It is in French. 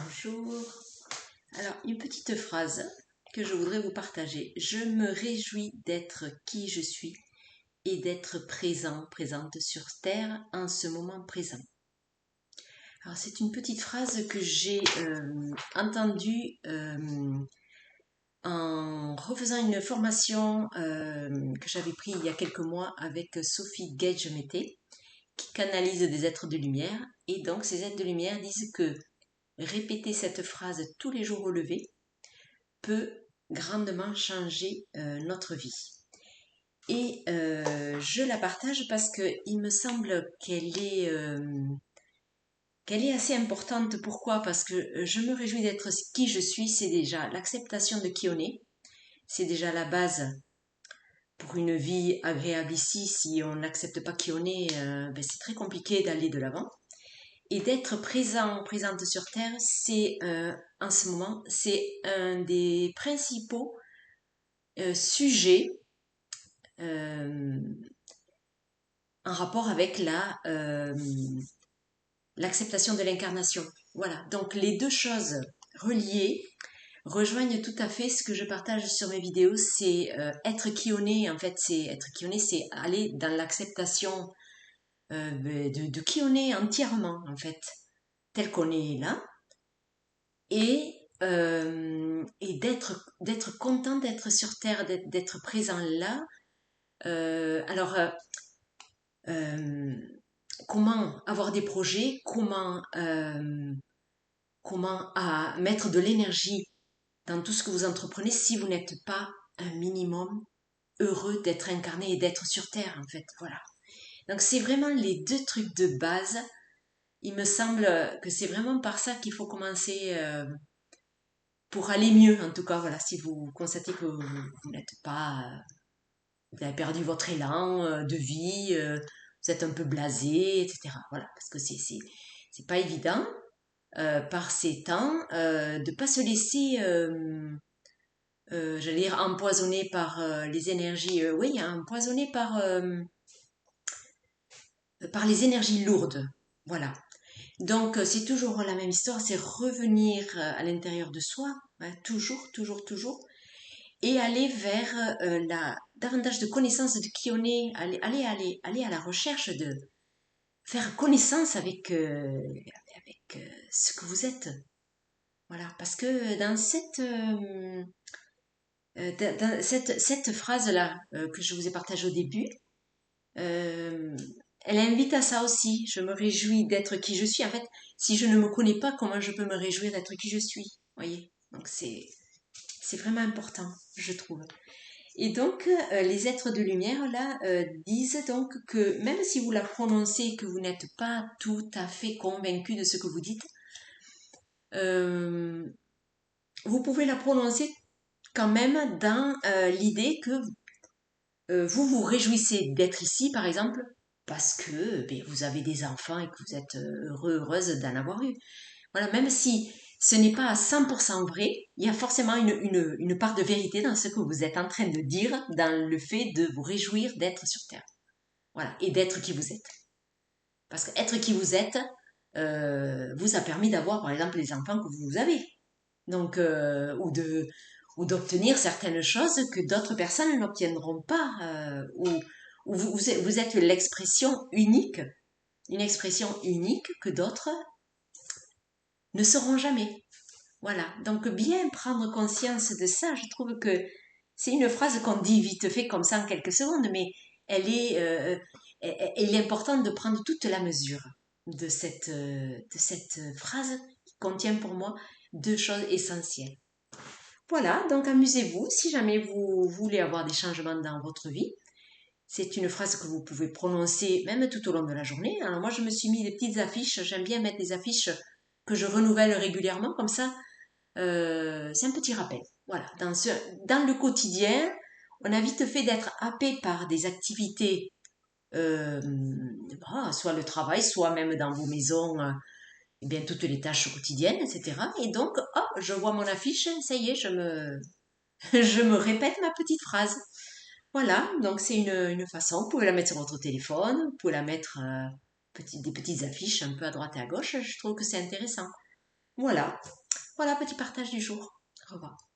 Bonjour. Alors, une petite phrase que je voudrais vous partager. Je me réjouis d'être qui je suis et d'être présente sur Terre en ce moment présent. Alors, c'est une petite phrase que j'ai entendue en refaisant une formation que j'avais prise il y a quelques mois avec Sophie Gage-Mété, qui canalise des êtres de lumière. Et donc, ces êtres de lumière disent que répéter cette phrase tous les jours au lever peut grandement changer notre vie. Et je la partage parce qu'il me semble qu'elle est assez importante. Pourquoi? Parce que je me réjouis d'être qui je suis, c'est déjà l'acceptation de qui on est, c'est déjà la base pour une vie agréable ici. Si on n'accepte pas qui on est, c'est très compliqué d'aller de l'avant. Et d'être présente sur Terre, c'est en ce moment, c'est un des principaux sujets en rapport avec l'acceptation de l'incarnation. Voilà, donc les deux choses reliées rejoignent tout à fait ce que je partage sur mes vidéos. C'est être qui on est, en fait, c'est être qui on est, c'est aller dans l'acceptation de qui on est entièrement, en fait, tel qu'on est là, et d'être content d'être sur Terre, d'être présent là. Euh, comment avoir des projets, comment mettre de l'énergie dans tout ce que vous entreprenez si vous n'êtes pas un minimum heureux d'être incarné et d'être sur Terre, en fait. Voilà. Donc c'est vraiment les deux trucs de base. Il me semble que c'est vraiment par ça qu'il faut commencer pour aller mieux, en tout cas. Voilà, si vous constatez que vous n'êtes pas, vous avez perdu votre élan de vie, vous êtes un peu blasé, etc. Voilà, parce que c'est pas évident par ces temps de pas se laisser, j'allais dire, empoisonner par les énergies. Oui, empoisonner par les énergies lourdes. Voilà. Donc c'est toujours la même histoire, c'est revenir à l'intérieur de soi, hein, toujours, et aller vers davantage de connaissance de qui on est, aller à la recherche de faire connaissance avec ce que vous êtes. Voilà, parce que dans cette phrase-là que je vous ai partagée au début, euh, elle invite à ça aussi. Je me réjouis d'être qui je suis. En fait, si je ne me connais pas, comment je peux me réjouir d'être qui je suis? Voyez? Donc c'est vraiment important, je trouve. Et donc, les êtres de lumière, là, disent donc que même si vous la prononcez, que vous n'êtes pas tout à fait convaincu de ce que vous dites, euh, vous pouvez la prononcer quand même dans l'idée que vous vous réjouissez d'être ici, par exemple, parce que vous avez des enfants et que vous êtes heureuse d'en avoir eu. Voilà, même si ce n'est pas à 100% vrai, il y a forcément une part de vérité dans ce que vous êtes en train de dire, dans le fait de vous réjouir d'être sur Terre. Voilà, et d'être qui vous êtes. Parce qu'être qui vous êtes vous a permis d'avoir, par exemple, les enfants que vous avez. Donc, ou d'obtenir certaines choses que d'autres personnes n'obtiendront pas, ou vous êtes l'expression unique, une expression unique que d'autres ne seront jamais. Voilà, donc bien prendre conscience de ça, je trouve que c'est une phrase qu'on dit vite fait comme ça en quelques secondes, mais il est important de prendre toute la mesure de cette phrase qui contient pour moi deux choses essentielles. Voilà, donc amusez-vous si jamais vous voulez avoir des changements dans votre vie. C'est une phrase que vous pouvez prononcer même tout au long de la journée. Alors moi, je me suis mis des petites affiches. J'aime bien mettre des affiches que je renouvelle régulièrement. Comme ça, c'est un petit rappel. Voilà, dans le quotidien, on a vite fait d'être happé par des activités, euh, soit le travail, soit même dans vos maisons, eh bien, toutes les tâches quotidiennes, etc. Et donc, hop, je vois mon affiche, ça y est, je me répète ma petite phrase. Voilà, donc c'est une façon. Vous pouvez la mettre sur votre téléphone, vous pouvez la mettre des petites affiches un peu à droite et à gauche. Je trouve que c'est intéressant. Voilà, voilà, petit partage du jour. Au revoir.